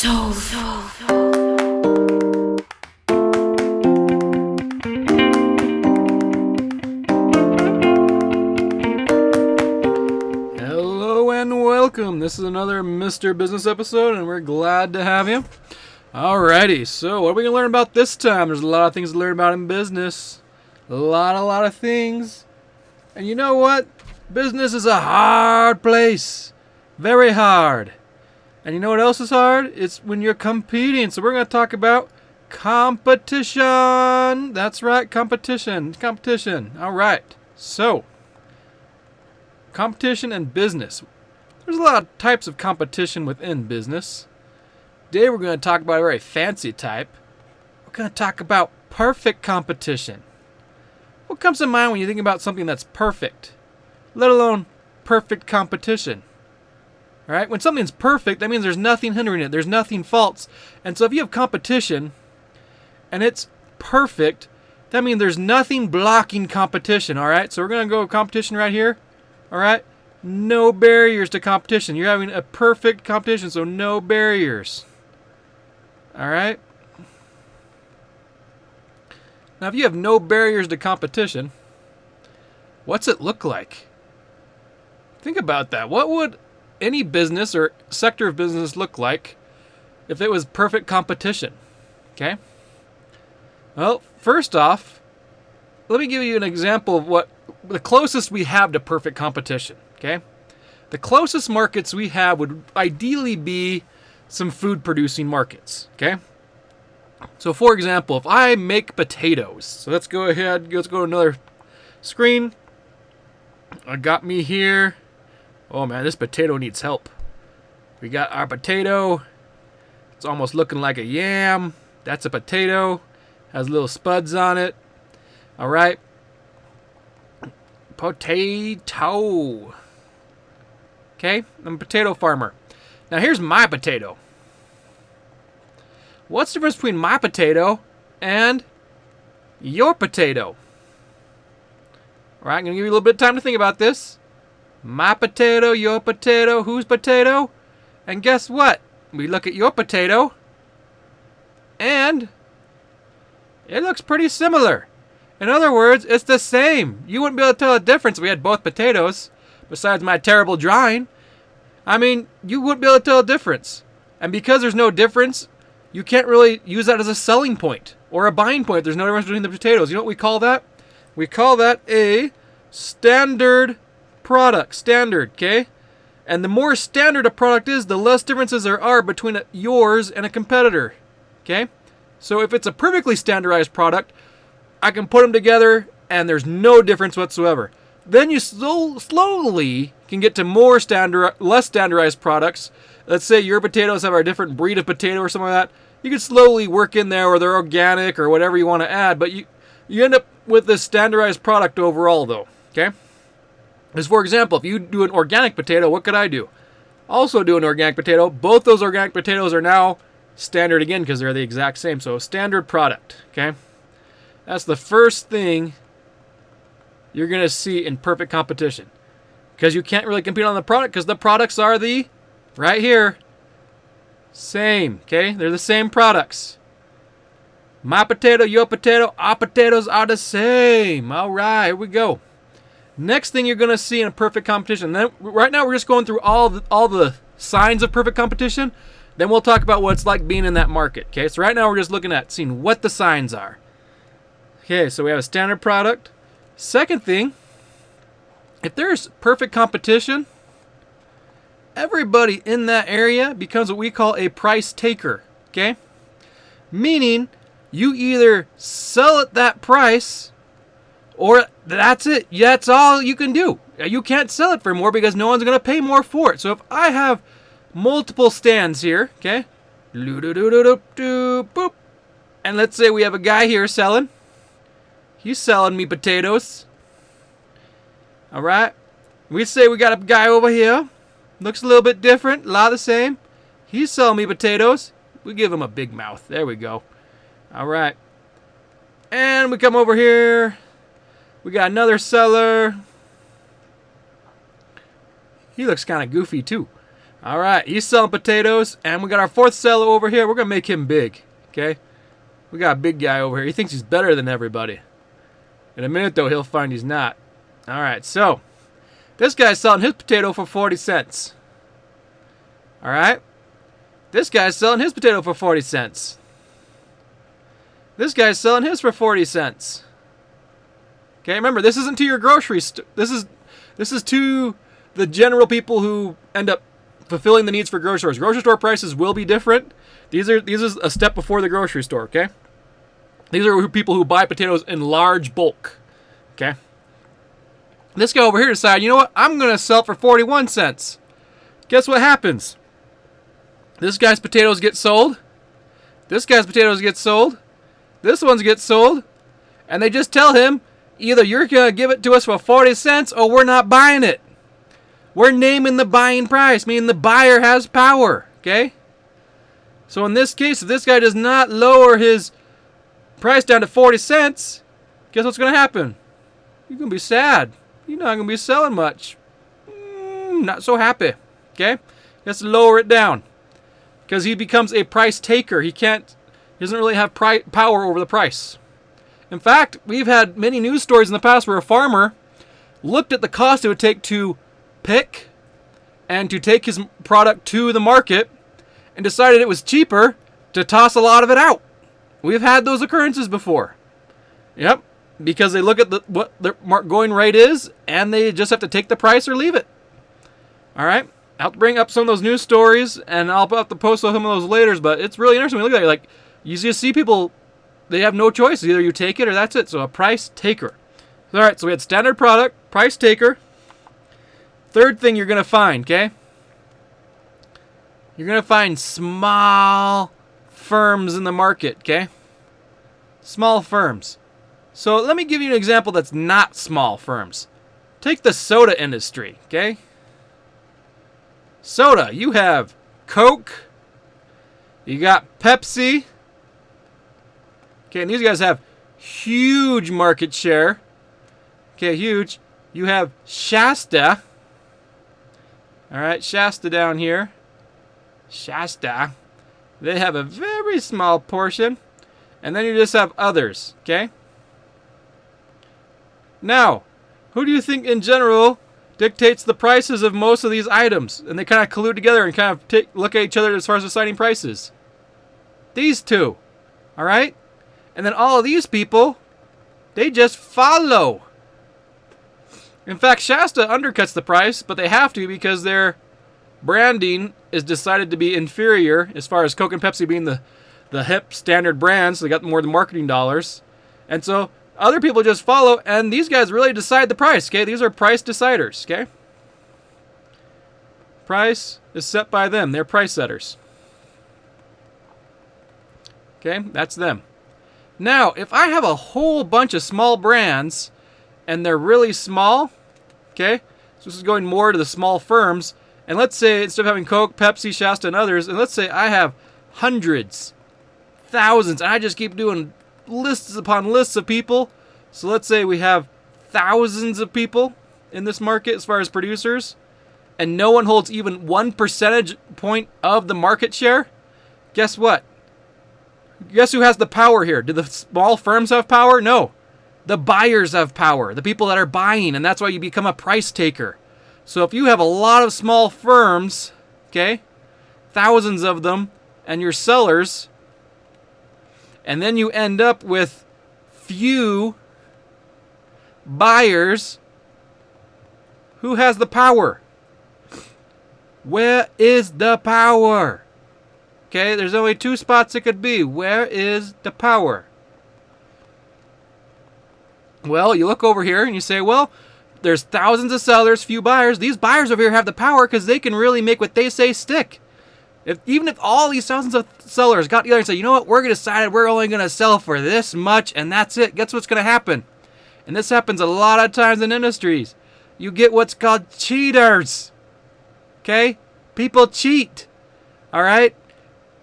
Hello and welcome. This is another Mr. Business episode, and we're glad to have you. Alrighty, so what are we going to learn about this time? There's a lot of things to learn about in business. A lot of things. And you know what? Business is a hard place. Very hard. And you know what else is hard? It's when you're competing. So we're going to talk about competition. That's right, competition. Alright, so competition and business. There's a lot of types of competition within business. Today we're going to talk about a very fancy type. We're going to talk about perfect competition. What comes to mind when you think about something that's perfect, let alone perfect competition? All right? When something's perfect, that means there's nothing hindering it. There's nothing false. And so if you have competition and it's perfect, that means there's nothing blocking competition. All right? So we're going to go with competition right here. All right? No barriers to competition. You're having a perfect competition, so no barriers. All right? Now, if you have no barriers to competition, what's it look like? Think about that. What would any business or sector of business look like if it was perfect competition? Okay? Well, first off, let me give you an example of what the closest we have to perfect competition. Okay? The closest markets we have would ideally be some food producing markets. Okay? So for example, if I make potatoes, so let's go ahead, let's go to another screen. I got me here. Oh man, this potato needs help. We got our potato. It's almost looking like a yam. That's a potato. Has little spuds on it. All right. Potato. Okay, I'm a potato farmer. Now here's my potato. What's the difference between my potato and your potato? All right, I'm going to give you a little bit of time to think about this. My potato, your potato, whose potato? And guess what? We look at your potato, and it looks pretty similar. In other words, it's the same. You wouldn't be able to tell the difference if we had both potatoes, besides my terrible drawing. I mean, you wouldn't be able to tell the difference. And because there's no difference, you can't really use that as a selling point or a buying point. There's no difference between the potatoes. You know what we call that? We call that a standard product. Standard, okay? And the more standard a product is, the less differences there are between yours and a competitor, okay? So if it's a perfectly standardized product, I can put them together and there's no difference whatsoever. Then you slowly can get to less standardized products. Let's say your potatoes have a different breed of potato or something like that. You can slowly work in there, or they're organic or whatever you want to add, but you end up with this standardized product overall though, okay? As for example, if you do an organic potato, what could I do? Also do an organic potato. Both those organic potatoes are now standard again because they're the exact same. So standard product, okay? That's the first thing you're going to see in perfect competition. Because you can't really compete on the product because the products are right here, same, okay? They're the same products. My potato, your potato, our potatoes are the same. All right, here we go. Next thing you're going to see in a perfect competition. Then, right now we're just going through all the signs of perfect competition. Then we'll talk about what it's like being in that market, okay? So right now we're just looking at seeing what the signs are. Okay, so we have a standard product. Second thing, if there's perfect competition, everybody in that area becomes what we call a price taker, okay? Meaning you either sell at that price or that's it. That's all you can do. You can't sell it for more because no one's going to pay more for it. So if I have multiple stands here, okay? Boop. And let's say we have a guy here selling. He's selling me potatoes. All right. We say we got a guy over here. Looks a little bit different. A lot the same. He's selling me potatoes. We give him a big mouth. There we go. All right. And we come over here. We got another seller. He looks kind of goofy too. All right, he's selling potatoes, and we got our fourth seller over here. We're going to make him big, okay? We got a big guy over here. He thinks he's better than everybody. In a minute, though, he'll find he's not. All right, so this guy's selling his potato for 40 cents. All right? This guy's selling his potato for 40 cents. This guy's selling his for 40 cents. Okay, remember, this isn't to your grocery store. This is to the general people who end up fulfilling the needs for grocery stores. Grocery store prices will be different. These is a step before the grocery store, okay? These are people who buy potatoes in large bulk, okay? This guy over here decided, you know what? I'm going to sell it for 41 cents. Guess what happens? This guy's potatoes get sold. This guy's potatoes get sold. This one's get sold. And they just tell him, either you're going to give it to us for 40 cents or we're not buying it. We're naming the buying price, meaning the buyer has power, okay? So in this case, if this guy does not lower his price down to 40 cents, guess what's going to happen? You're going to be sad. You're not going to be selling much. Not so happy, okay? He has to lower it down because he becomes a price taker. He doesn't really have power over the price. In fact, we've had many news stories in the past where a farmer looked at the cost it would take to pick and to take his product to the market and decided it was cheaper to toss a lot of it out. We've had those occurrences before. Yep, because they look at what the going rate is and they just have to take the price or leave it. All right, I'll bring up some of those news stories and I'll have to post some of those later, but it's really interesting when you look at it. Like, you just see people, they have no choice. Either you take it or that's it. So a price taker. All right, so we had standard product, price taker. Third thing you're going to find, okay? You're going to find small firms in the market, okay? Small firms. So let me give you an example that's not small firms. Take the soda industry, okay? Soda, you have Coke, you got Pepsi. Okay, and these guys have huge market share. Okay, huge. You have Shasta. All right, Shasta down here. Shasta. They have a very small portion. And then you just have others, okay? Now, who do you think in general dictates the prices of most of these items? And they kind of collude together and kind of look at each other as far as deciding prices. These two, all right? And then all of these people, they just follow. In fact, Shasta undercuts the price, but they have to because their branding is decided to be inferior as far as Coke and Pepsi being the hip standard brands. So they got more than marketing dollars. And so other people just follow, and these guys really decide the price, okay? These are price deciders, okay? Price is set by them. They're price setters. Okay, that's them. Now, if I have a whole bunch of small brands and they're really small, okay, so this is going more to the small firms, and let's say instead of having Coke, Pepsi, Shasta, and others, and let's say I have hundreds, thousands, and I just keep doing lists upon lists of people. So let's say we have thousands of people in this market as far as producers, and no one holds even 1 percentage point of the market share. Guess what? Guess who has the power here? Do the small firms have power? No. The buyers have power. The people that are buying, and that's why you become a price taker. So if you have a lot of small firms, okay, thousands of them, and you're sellers, and then you end up with few buyers, who has the power? Where is the power? Okay, there's only 2 spots it could be. Where is the power? Well, you look over here and you say, well, there's thousands of sellers, few buyers. These buyers over here have the power because they can really make what they say stick. Even if all these thousands of sellers got together and said, you know what, we're going to decide we're only going to sell for this much and that's it. Guess what's going to happen? And this happens a lot of times in industries. You get what's called cheaters. Okay? People cheat. All right?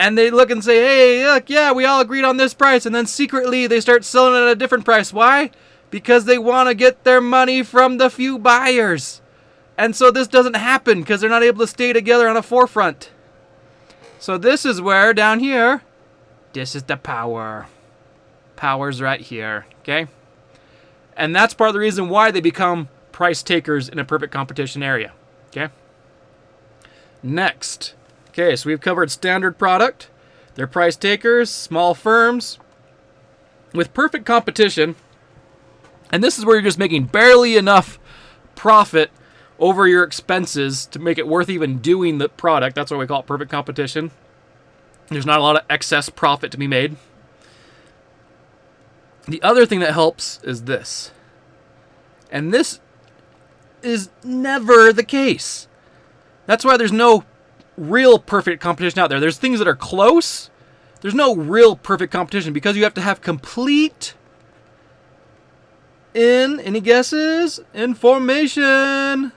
And they look and say, hey, look, yeah, we all agreed on this price. And then secretly they start selling it at a different price. Why? Because they want to get their money from the few buyers. And so this doesn't happen because they're not able to stay together on a forefront. So this is where, down here, this is the power. Power's right here, okay? And that's part of the reason why they become price takers in a perfect competition area, okay? Next, okay, so we've covered standard product. They're price takers, small firms. With perfect competition, and this is where you're just making barely enough profit over your expenses to make it worth even doing the product. That's why we call it perfect competition. There's not a lot of excess profit to be made. The other thing that helps is this. And this is never the case. That's why there's no real perfect competition out there. There's things that are close. There's no real perfect competition because you have to have complete any guesses? Information.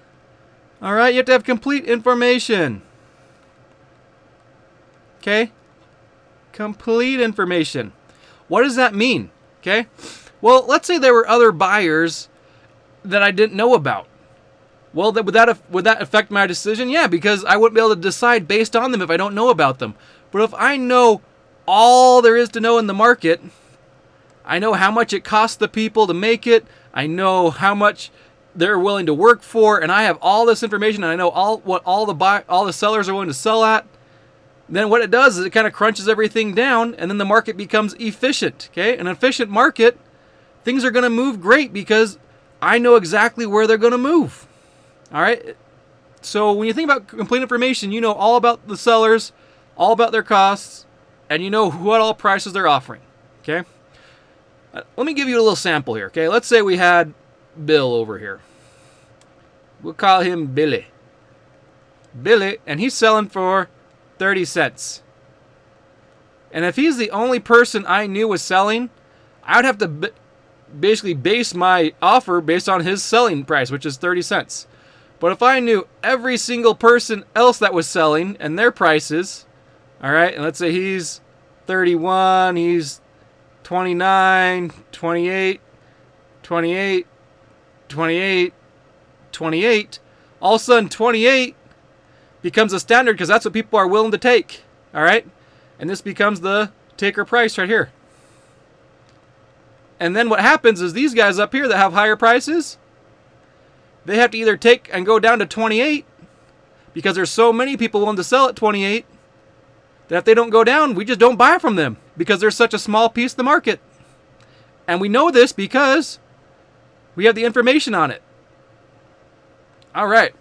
All right, you have to have complete information. Okay? Complete information. What does that mean? Okay? Well, let's say there were other buyers that I didn't know about. Well, would that affect my decision? Yeah, because I wouldn't be able to decide based on them if I don't know about them. But if I know all there is to know in the market, I know how much it costs the people to make it, I know how much they're willing to work for, and I have all this information, and I know what all the sellers are willing to sell at, then what it does is it kind of crunches everything down, and then the market becomes efficient. Okay? An efficient market, things are going to move great because I know exactly where they're going to move. All right? So when you think about complete information, you know all about the sellers, all about their costs, and you know what all prices they're offering. Okay? Let me give you a little sample here. Okay? Let's say we had Bill over here. We'll call him Billy. Billy, and he's selling for 30 cents. And if he's the only person I knew was selling, I would have to basically base my offer based on his selling price, which is 30 cents. But if I knew every single person else that was selling and their prices, all right, and let's say he's 31, he's 29, 28, 28, 28, 28, all of a sudden 28 becomes a standard because that's what people are willing to take. All right? And this becomes the taker price right here. And then what happens is these guys up here that have higher prices, they have to either take and go down to 28 because there's so many people willing to sell at 28 that if they don't go down, we just don't buy from them because they're such a small piece of the market. And we know this because we have the information on it. All right.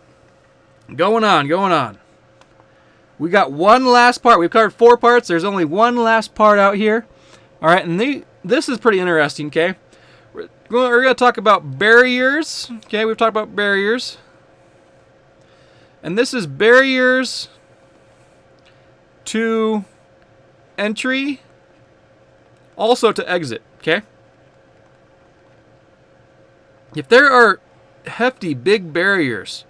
Going on. We got one last part. We've covered 4 parts. There's only one last part out here. All right, and this is pretty interesting, okay? We're going to talk about barriers. Okay, we've talked about barriers. And this is barriers to entry, also to exit, okay? If there are hefty, big barriers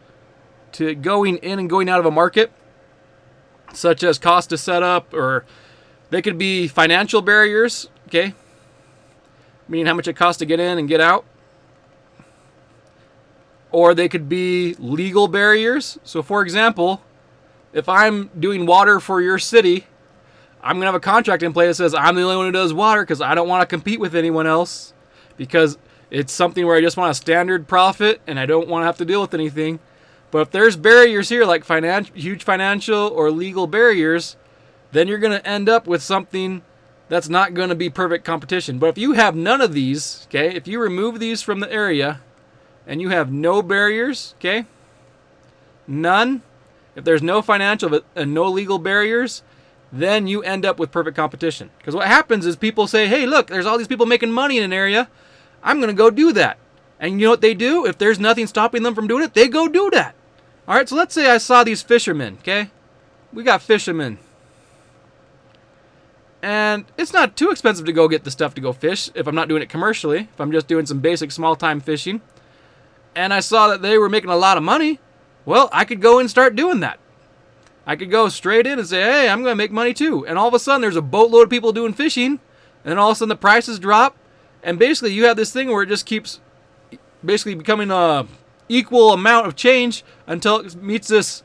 to going in and going out of a market, such as cost to set up, or they could be financial barriers, okay? Meaning how much it costs to get in and get out. Or they could be legal barriers. So for example, if I'm doing water for your city, I'm going to have a contract in place that says I'm the only one who does water because I don't want to compete with anyone else because it's something where I just want a standard profit and I don't want to have to deal with anything. But if there's barriers here like huge financial or legal barriers, then you're going to end up with something that's not going to be perfect competition. But if you have none of these, okay, if you remove these from the area and you have no barriers, okay, none, if there's no financial and no legal barriers, then you end up with perfect competition. Because what happens is people say, hey, look, there's all these people making money in an area. I'm going to go do that. And you know what they do? If there's nothing stopping them from doing it, they go do that. All right, so let's say I saw these fishermen, okay? We got fishermen. And it's not too expensive to go get the stuff to go fish if I'm not doing it commercially, if I'm just doing some basic small-time fishing. And I saw that they were making a lot of money. Well, I could go and start doing that. I could go straight in and say, hey, I'm going to make money too. And all of a sudden, there's a boatload of people doing fishing. And then all of a sudden, the prices drop. And basically, you have this thing where it just keeps basically becoming equal amount of change until it meets this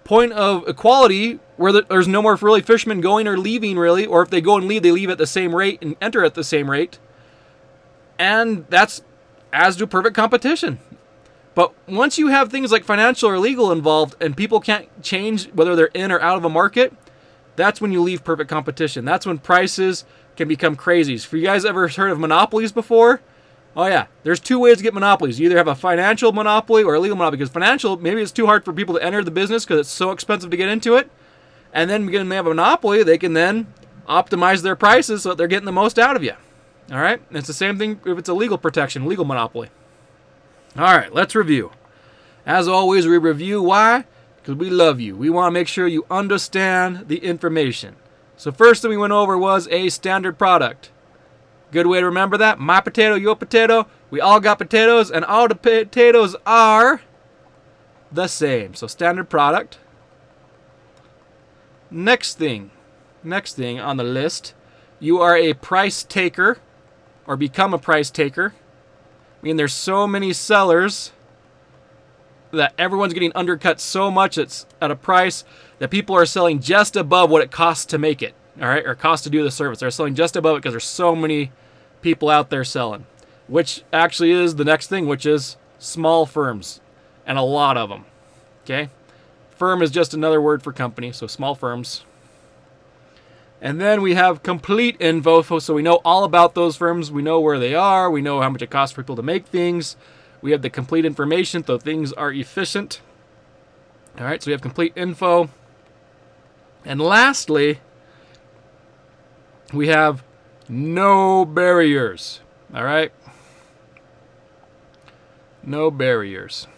point of equality where there's no more really fishermen going or leaving really, or if they go and leave, they leave at the same rate and enter at the same rate. And that's as do perfect competition. But once you have things like financial or legal involved and people can't change whether they're in or out of a market, that's when you leave perfect competition. That's when prices can become crazy. Have you guys ever heard of monopolies before? Oh yeah, there's two ways to get monopolies. You either have a financial monopoly or a legal monopoly. Because financial, maybe it's too hard for people to enter the business because it's so expensive to get into it. And then when they have a monopoly, they can then optimize their prices so that they're getting the most out of you. All right? And it's the same thing if it's a legal protection, legal monopoly. All right, let's review. As always, we review why? Because we love you. We want to make sure you understand the information. So first thing we went over was a standard product. Good way to remember that. My potato, your potato. We all got potatoes, and all the potatoes are the same. So standard product. Next thing on the list, you are a price taker or become a price taker. I mean, there's so many sellers that everyone's getting undercut so much it's at a price that people are selling just above what it costs to make it, all right, or costs to do the service. They're selling just above it because there's so many people out there selling, which actually is the next thing, which is small firms, and a lot of them, okay? Firm is just another word for company, so small firms. And then we have complete info, so we know all about those firms. We know where they are. We know how much it costs for people to make things. We have the complete information, so things are efficient. All right, so we have complete info. And lastly, we have no barriers. All right? No barriers.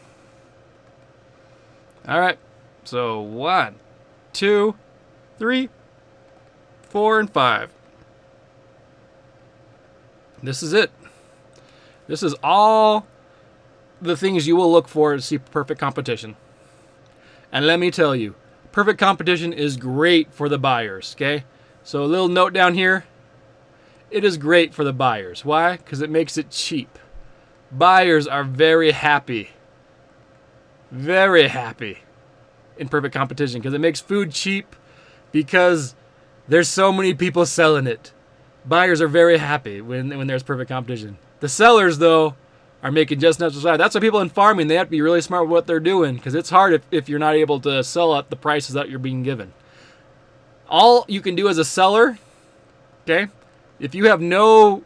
All right, so 1, 2, 3, 4, and 5. This is it. This is all the things you will look for to see perfect competition. And let me tell you, perfect competition is great for the buyers, okay? So a little note down here. It is great for the buyers. Why? Because it makes it cheap. Buyers are very happy in perfect competition because it makes food cheap because there's so many people selling it. Buyers are very happy when there's perfect competition. The sellers, though, are making just enough to survive. That's why people in farming, they have to be really smart with what they're doing because it's hard if you're not able to sell at the prices that you're being given. All you can do as a seller, okay, if you have no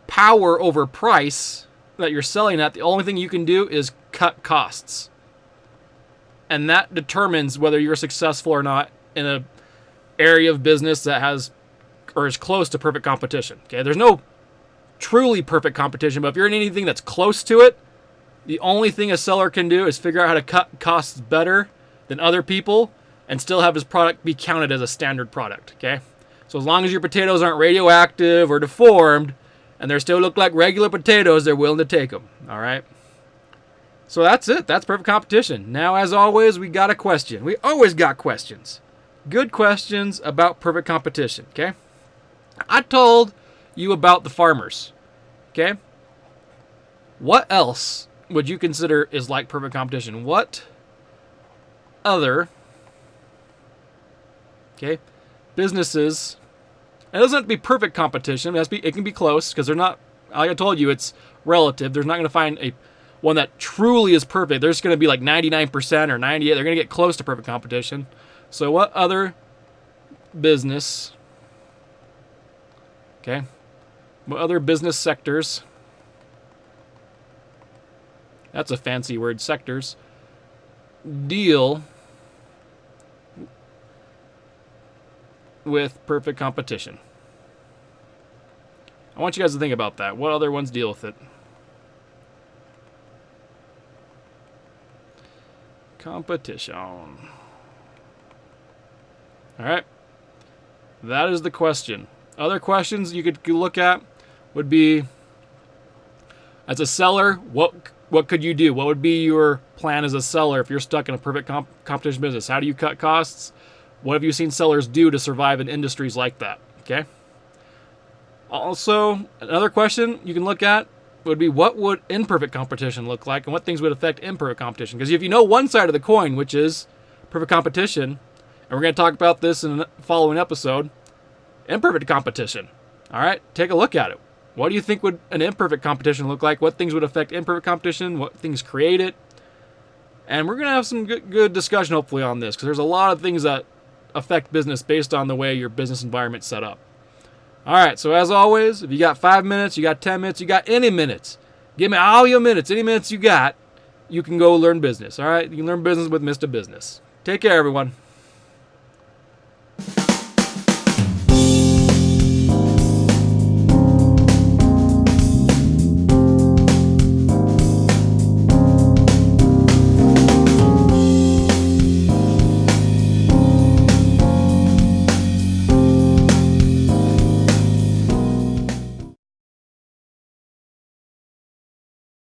power over price that you're selling at, the only thing you can do is cut costs. And that determines whether you're successful or not in a area of business that has or is close to perfect competition. Okay, there's no truly perfect competition, but if you're in anything that's close to it, the only thing a seller can do is figure out how to cut costs better than other people and still have his product be counted as a standard product. Okay, so as long as your potatoes aren't radioactive or deformed and they still look like regular potatoes, they're willing to take them. All right. So that's it. That's perfect competition. Now, as always, we got a question. We always got questions. Good questions about perfect competition, okay? I told you about the farmers, okay? What else would you consider is like perfect competition? What other, okay, businesses, it doesn't have to be perfect competition. It can be close because they're not, like I told you, it's relative. There's not going to find one that truly is perfect. There's going to be like 99% or 98%. They're going to get close to perfect competition. So what other business, okay, what other business sectors, that's a fancy word, sectors, deal with perfect competition? I want you guys to think about that. What other ones deal with it? Competition. All right. That is the question. Other questions you could look at would be, as a seller, what could you do? What would be your plan as a seller if you're stuck in a perfect competition business? How do you cut costs? What have you seen sellers do to survive in industries like that? Okay. Also, another question you can look at would be, what would imperfect competition look like, and what things would affect imperfect competition? Because if you know one side of the coin, which is perfect competition, and we're going to talk about this in the following episode, imperfect competition. All right, take a look at it. What do you think would an imperfect competition look like? What things would affect imperfect competition? What things create it? And we're going to have some good discussion, hopefully, on this, because there's a lot of things that affect business based on the way your business environment's set up. All right, so as always, if you got 5 minutes, you got 10 minutes, you got any minutes, give me all your minutes, any minutes you got, you can go learn business. All right, you can learn business with Mr. Business. Take care, everyone.